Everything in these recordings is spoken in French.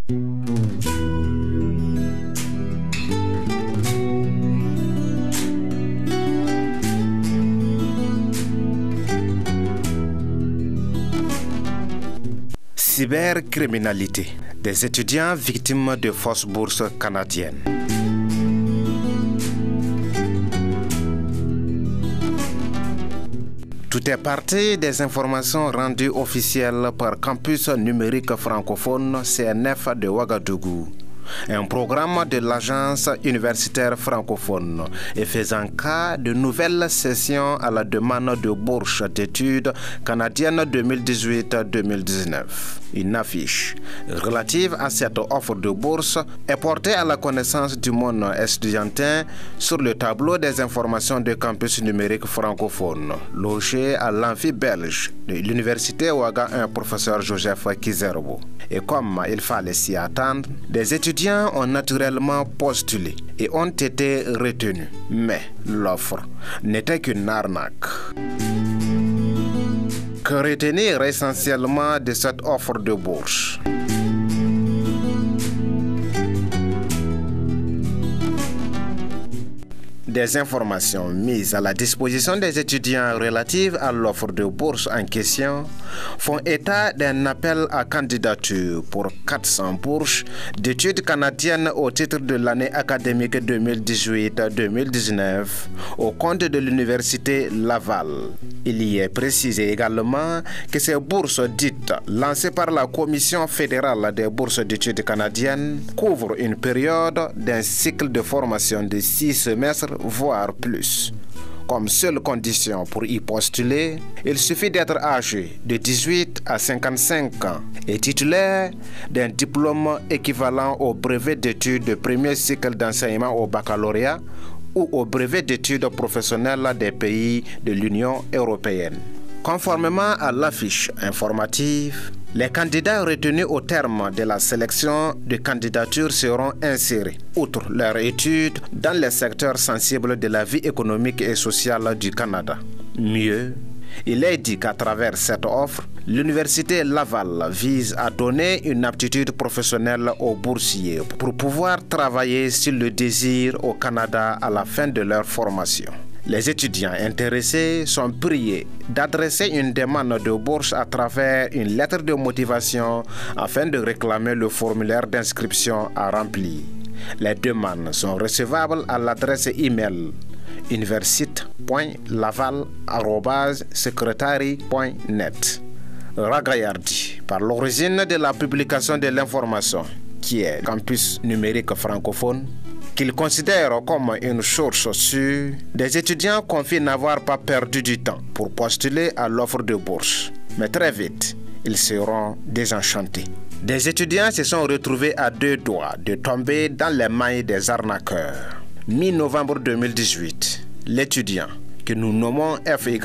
Cybercriminalité. Des étudiants victimes de fausses bourses canadiennes. Tout est parti des informations rendues officielles par Campus numérique francophone CNF de Ouagadougou, un programme de l'agence universitaire francophone et faisant cas de nouvelles sessions à la demande de bourse d'études canadienne 2018-2019. Une affiche relative à cette offre de bourse est portée à la connaissance du monde estudiantin sur le tableau des informations de campus numérique francophone, logé à l'amphi belge de l'université Ouaga 1, professeur Joseph Kizerbo. Et comme il fallait s'y attendre, des étudiants ont naturellement postulé et ont été retenus. Mais l'offre n'était qu'une arnaque. Que retenir essentiellement de cette offre de bourse? Des informations mises à la disposition des étudiants relatives à l'offre de bourse en question font état d'un appel à candidature pour 400 bourses d'études canadiennes au titre de l'année académique 2018-2019 au compte de l'université Laval. Il y est précisé également que ces bourses dites lancées par la Commission fédérale des bourses d'études canadiennes couvrent une période d'un cycle de formation de 6 semestres voire plus. Comme seule condition pour y postuler, il suffit d'être âgé de 18 à 55 ans et titulaire d'un diplôme équivalent au brevet d'études de premier cycle d'enseignement au baccalauréat ou au brevet d'études professionnelles des pays de l'Union européenne. Conformément à l'affiche informative, les candidats retenus au terme de la sélection de candidatures seront insérés, outre leurs études, dans les secteurs sensibles de la vie économique et sociale du Canada. Mieux, il est dit qu'à travers cette offre, l'Université Laval vise à donner une aptitude professionnelle aux boursiers pour pouvoir travailler s'ils le désirent au Canada à la fin de leur formation. Les étudiants intéressés sont priés d'adresser une demande de bourse à travers une lettre de motivation afin de réclamer le formulaire d'inscription à remplir. Les demandes sont recevables à l'adresse email universite.laval@secretary.net. Ragayardi, par l'origine de la publication de l'information, qui est Campus numérique francophone, qu'il considère comme une source sûre, des étudiants confient n'avoir pas perdu du temps pour postuler à l'offre de bourse. Mais très vite, ils seront désenchantés. Des étudiants se sont retrouvés à 2 doigts de tomber dans les mailles des arnaqueurs. Mi-novembre 2018, l'étudiant, que nous nommons FY,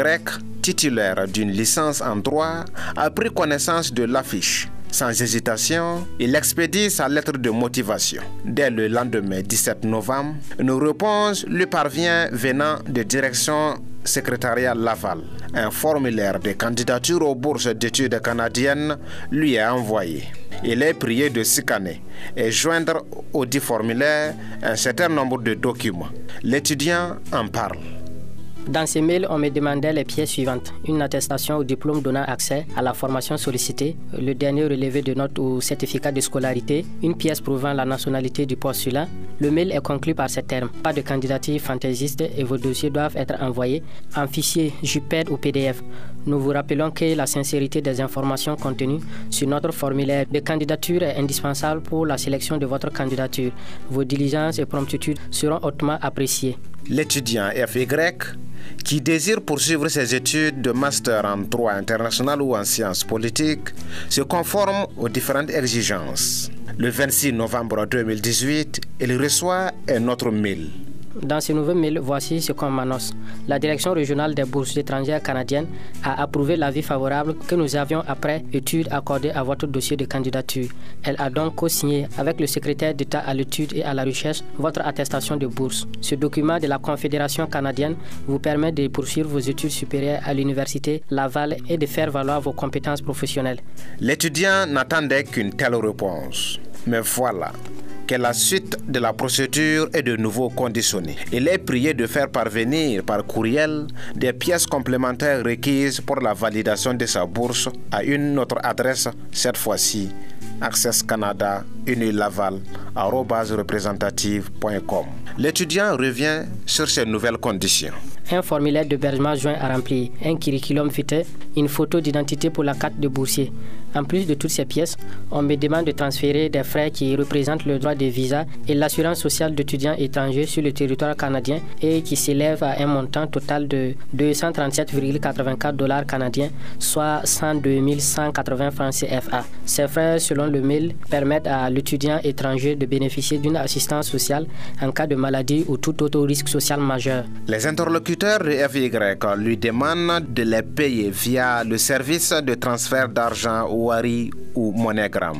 titulaire d'une licence en droit, a pris connaissance de l'affiche. Sans hésitation, il expédie sa lettre de motivation. Dès le lendemain 17 novembre, une réponse lui parvient venant de direction secrétariat Laval. Un formulaire de candidature aux bourses d'études canadiennes lui est envoyé. Il est prié de scanner et joindre au dit formulaire un certain nombre de documents. L'étudiant en parle. Dans ces mails, on me demandait les pièces suivantes. Une attestation au diplôme donnant accès à la formation sollicitée, le dernier relevé de notes ou certificat de scolarité, une pièce prouvant la nationalité du postulant. Le mail est conclu par ces termes. Pas de candidature fantaisiste et vos dossiers doivent être envoyés en fichier JPEG ou PDF. Nous vous rappelons que la sincérité des informations contenues sur notre formulaire de candidature est indispensable pour la sélection de votre candidature. Vos diligences et promptitudes seront hautement appréciées. L'étudiant FY, qui désire poursuivre ses études de master en droit international ou en sciences politiques, se conforme aux différentes exigences. Le 26 novembre 2018, il reçoit un autre mail. Dans ce nouveau mail, voici ce qu'on m'annonce. La direction régionale des bourses étrangères canadiennes a approuvé l'avis favorable que nous avions après étude accordée à votre dossier de candidature. Elle a donc co-signé avec le secrétaire d'État à l'étude et à la recherche votre attestation de bourse. Ce document de la Confédération canadienne vous permet de poursuivre vos études supérieures à l'Université Laval et de faire valoir vos compétences professionnelles. L'étudiant n'attendait qu'une telle réponse. Mais voilà que la suite de la procédure est de nouveau conditionnée. Il est prié de faire parvenir par courriel des pièces complémentaires requises pour la validation de sa bourse à une autre adresse, cette fois-ci Access Canada unilaval@représentative.com. L'étudiant revient sur ces nouvelles conditions. Un formulaire d'hébergement joint à remplir, un curriculum vitae, une photo d'identité pour la carte de boursier. En plus de toutes ces pièces, on me demande de transférer des frais qui représentent le droit de visa et l'assurance sociale d'étudiants étrangers sur le territoire canadien et qui s'élève à un montant total de 237,84 $ canadiens, soit 102 180 francs CFA. Ces frais, selon le mail, permettent à l'étudiant étranger de bénéficier d'une assistance sociale en cas de maladie ou tout autre risque social majeur. Les interlocuteurs de FY lui demandent de les payer via le service de transfert d'argent Wari ou MoneyGram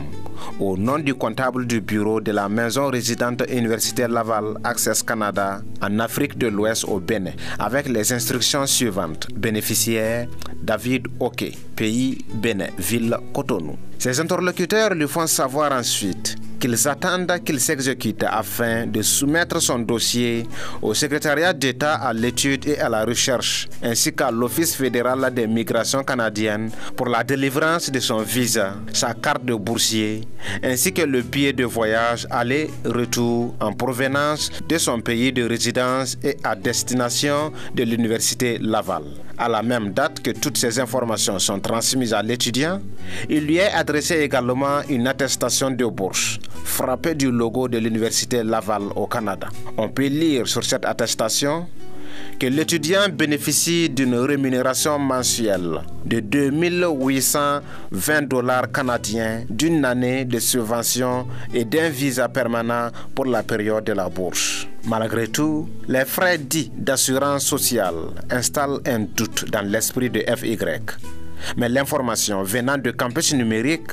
au nom du comptable du bureau de la maison résidente Université Laval Access Canada en Afrique de l'Ouest au Bénin avec les instructions suivantes. Bénéficiaire David Oké, pays Bénin, ville Cotonou. Ces interlocuteurs lui font savoir ensuite qu'ils attendent qu'il s'exécute afin de soumettre son dossier au secrétariat d'État à l'étude et à la recherche, ainsi qu'à l'Office fédéral des migrations canadiennes pour la délivrance de son visa, sa carte de boursier, ainsi que le billet de voyage aller-retour en provenance de son pays de résidence et à destination de l'Université Laval. À la même date que toutes ces informations sont transmises à l'étudiant, il lui est adressé également une attestation de bourse frappée du logo de l'Université Laval au Canada. On peut lire sur cette attestation que l'étudiant bénéficie d'une rémunération mensuelle de 2820 $ canadiens, d'une année de subvention et d'un visa permanent pour la période de la bourse. Malgré tout, les frais dits d'assurance sociale installent un doute dans l'esprit de FY. Mais l'information venant de Campus Numérique,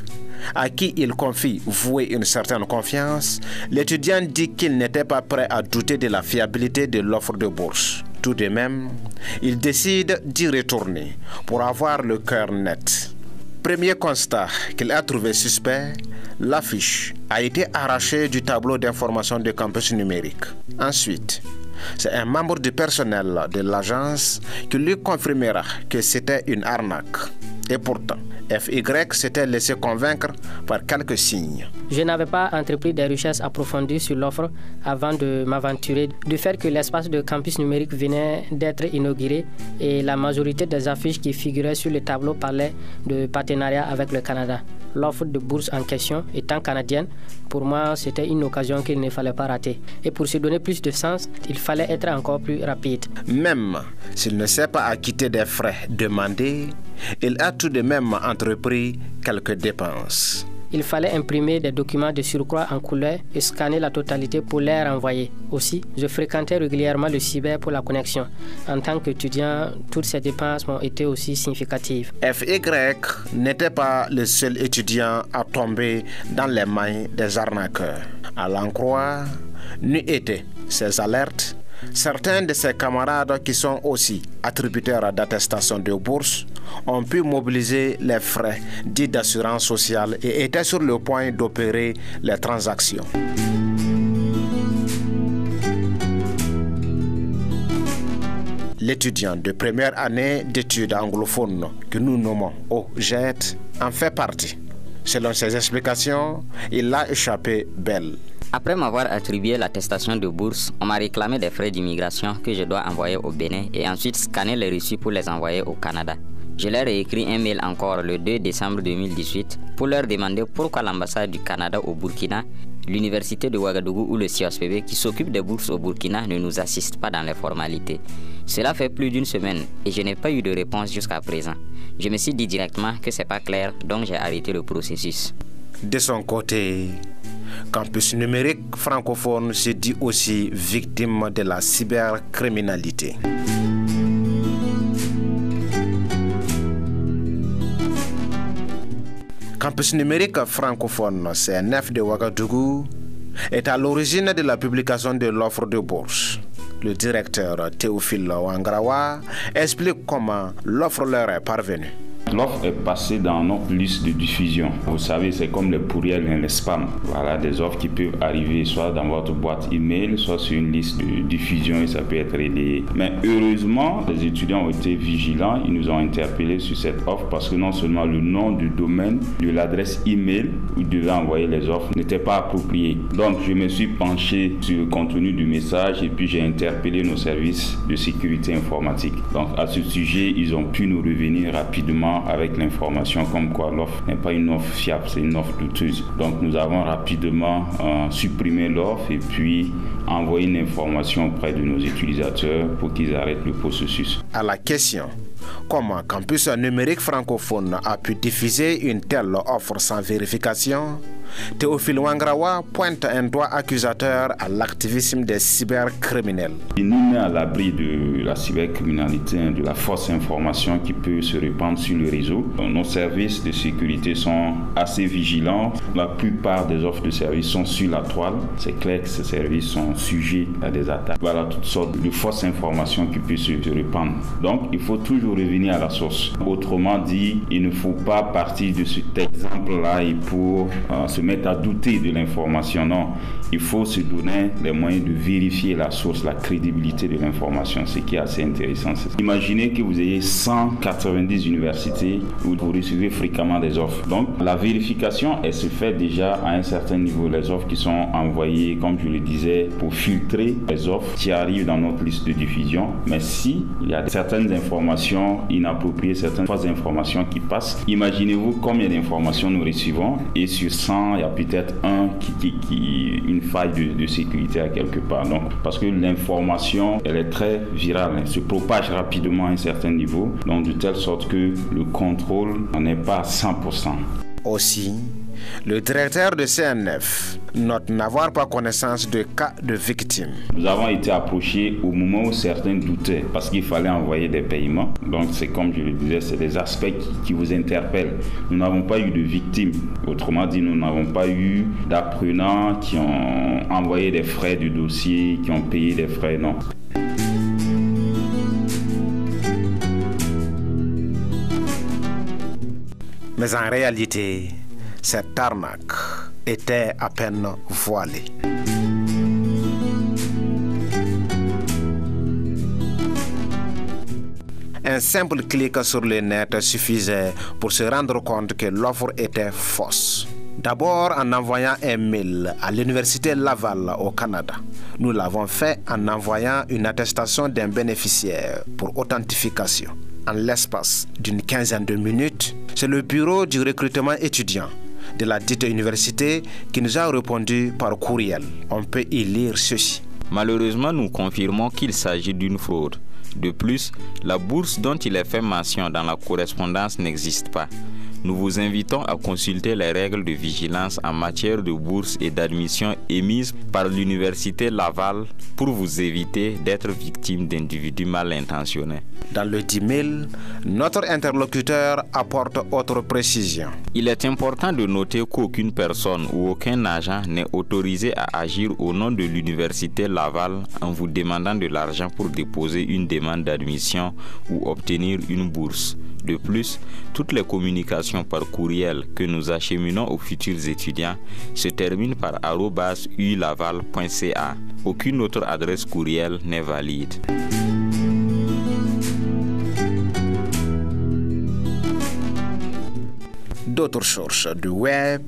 à qui il confie vouer une certaine confiance, l'étudiant dit qu'il n'était pas prêt à douter de la fiabilité de l'offre de bourse. Tout de même, il décide d'y retourner pour avoir le cœur net. Premier constat qu'il a trouvé suspect, l'affiche a été arrachée du tableau d'information de Campus Numérique. Ensuite, c'est un membre du personnel de l'agence qui lui confirmera que c'était une arnaque. Et pourtant, FY s'était laissé convaincre par quelques signes. Je n'avais pas entrepris des recherches approfondies sur l'offre avant de m'aventurer. Du fait que l'espace de Campus Numérique venait d'être inauguré et la majorité des affiches qui figuraient sur le tableau parlaient de partenariat avec le Canada. L'offre de bourse en question étant canadienne, pour moi, c'était une occasion qu'il ne fallait pas rater. Et pour se donner plus de sens, il fallait être encore plus rapide. Même s'il ne s'est pas acquitté des frais demandés, il a tout de même entrepris quelques dépenses. Il fallait imprimer des documents de surcroît en couleur et scanner la totalité pour les renvoyer. Aussi, je fréquentais régulièrement le cyber pour la connexion. En tant qu'étudiant, toutes ces dépenses m'ont été aussi significatives. FY n'était pas le seul étudiant à tomber dans les mains des arnaqueurs. À l'en croire, n'eût été ces alertes, certains de ses camarades qui sont aussi attributaires d'attestation de bourse ont pu mobiliser les frais dits d'assurance sociale et étaient sur le point d'opérer les transactions. L'étudiant de première année d'études anglophones que nous nommons OGET en fait partie. Selon ses explications, il a échappé belle. Après m'avoir attribué l'attestation de bourse, on m'a réclamé des frais d'immigration que je dois envoyer au Bénin et ensuite scanner les reçus pour les envoyer au Canada. Je leur ai écrit un mail encore le 2 décembre 2018 pour leur demander pourquoi l'ambassade du Canada au Burkina, l'université de Ouagadougou ou le CIOSPB qui s'occupe des bourses au Burkina ne nous assistent pas dans les formalités. Cela fait plus d'une semaine et je n'ai pas eu de réponse jusqu'à présent. Je me suis dit directement que c'est pas clair, donc j'ai arrêté le processus. De son côté, Campus numérique francophone se dit aussi victime de la cybercriminalité. Campus numérique francophone CNF de Ouagadougou est à l'origine de la publication de l'offre de bourse. Le directeur Théophile Wangrawa explique comment l'offre leur est parvenue. L'offre est passée dans notre liste de diffusion. Vous savez, c'est comme les pourriels et les spams. Voilà, des offres qui peuvent arriver soit dans votre boîte email, soit sur une liste de diffusion et ça peut être relayé. Mais heureusement, les étudiants ont été vigilants. Ils nous ont interpellés sur cette offre parce que non seulement le nom du domaine, de l'adresse email où ils devaient envoyer les offres n'était pas approprié. Donc, je me suis penché sur le contenu du message et puis j'ai interpellé nos services de sécurité informatique. Donc, à ce sujet, ils ont pu nous revenir rapidement avec l'information comme quoi l'offre n'est pas une offre fiable, c'est une offre douteuse. Donc nous avons rapidement supprimé l'offre et puis envoyé une information auprès de nos utilisateurs pour qu'ils arrêtent le processus. À la question comment Campus numérique francophone a pu diffuser une telle offre sans vérification, Théophile Wangrawa pointe un doigt accusateur à l'activisme des cybercriminels. Il nous met à l'abri de la cybercriminalité, de la fausse information qui peut se répandre sur le réseau. Nos services de sécurité sont assez vigilants. La plupart des offres de services sont sur la toile. C'est clair que ces services sont sujets à des attaques. Voilà toutes sortes de fausses informations qui peuvent se répandre. Donc il faut toujours revenir à la source. Autrement dit, il ne faut pas partir de cet exemple-là et pour se mettre à douter de l'information. Non, il faut se donner les moyens de vérifier la source, la crédibilité de l'information, ce qui est assez intéressant. Imaginez que vous ayez 190 universités où vous recevez fréquemment des offres. Donc la vérification, elle se fait déjà à un certain niveau. Les offres qui sont envoyées, comme je le disais, pour filtrer les offres qui arrivent dans notre liste de diffusion. Mais si il y a certaines informations inappropriées, certaines fausses informations qui passent, imaginez-vous combien d'informations nous recevons et sur 100, il y a peut-être une faille de sécurité à quelque part. Donc, parce que l'information, elle est très virale, elle se propage rapidement à un certain niveau, donc de telle sorte que le contrôle n'en est pas à 100%. Aussi, le directeur de CNF note n'avoir pas connaissance de cas de victimes. Nous avons été approchés au moment où certains doutaient parce qu'il fallait envoyer des paiements. Donc c'est comme je le disais, c'est des aspects qui vous interpellent. Nous n'avons pas eu de victimes. Autrement dit, nous n'avons pas eu d'apprenants qui ont envoyé des frais du dossier, qui ont payé des frais, non. Mais en réalité, cette arnaque était à peine voilée. Un simple clic sur le net suffisait pour se rendre compte que l'offre était fausse. D'abord en envoyant un mail à l'Université Laval au Canada. Nous l'avons fait en envoyant une attestation d'un bénéficiaire pour authentification. En l'espace d'une quinzaine de minutes, c'est le bureau du recrutement étudiant de la dite université qui nous a répondu par courriel. On peut y lire ceci. Malheureusement, nous confirmons qu'il s'agit d'une fraude. De plus, la bourse dont il est fait mention dans la correspondance n'existe pas. Nous vous invitons à consulter les règles de vigilance en matière de bourse et d'admission émises par l'Université Laval pour vous éviter d'être victime d'individus mal intentionnés. Dans le 10 000, notre interlocuteur apporte autre précision. Il est important de noter qu'aucune personne ou aucun agent n'est autorisé à agir au nom de l'Université Laval en vous demandant de l'argent pour déposer une demande d'admission ou obtenir une bourse. De plus, toutes les communications par courriel que nous acheminons aux futurs étudiants se terminent par @ulaval.ca. Aucune autre adresse courriel n'est valide. D'autres sources du web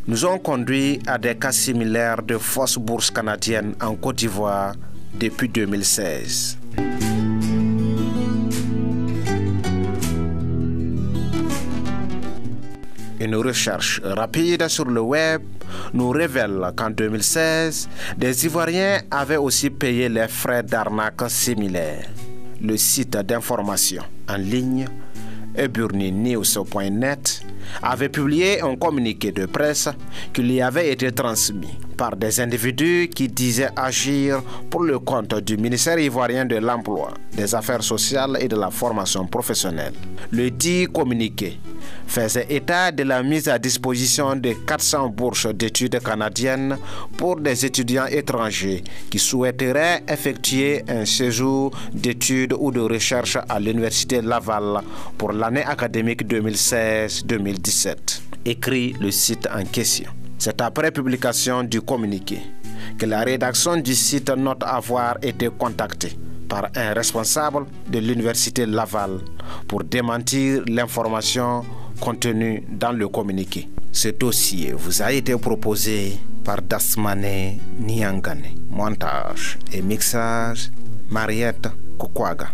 nous ont conduit à des cas similaires de fausses bourses canadiennes en Côte d'Ivoire depuis 2016. Une recherche rapide sur le web nous révèle qu'en 2016, des Ivoiriens avaient aussi payé les frais d'arnaque similaires. Le site d'information en ligne et burninews.net avait publié un communiqué de presse qui lui avait été transmis par des individus qui disaient agir pour le compte du ministère ivoirien de l'Emploi, des Affaires sociales et de la formation professionnelle. Le dit communiqué faisait état de la mise à disposition de 400 bourses d'études canadiennes pour des étudiants étrangers qui souhaiteraient effectuer un séjour d'études ou de recherche à l'Université Laval pour l'année académique 2016-2017, écrit le site en question. C'est après publication du communiqué que la rédaction du site note avoir été contactée par un responsable de l'Université Laval pour démentir l'information contenue dans le communiqué. Ce dossier vous a été proposé par Dasmane Niangane. Montage et mixage, Mariette Kukwaga.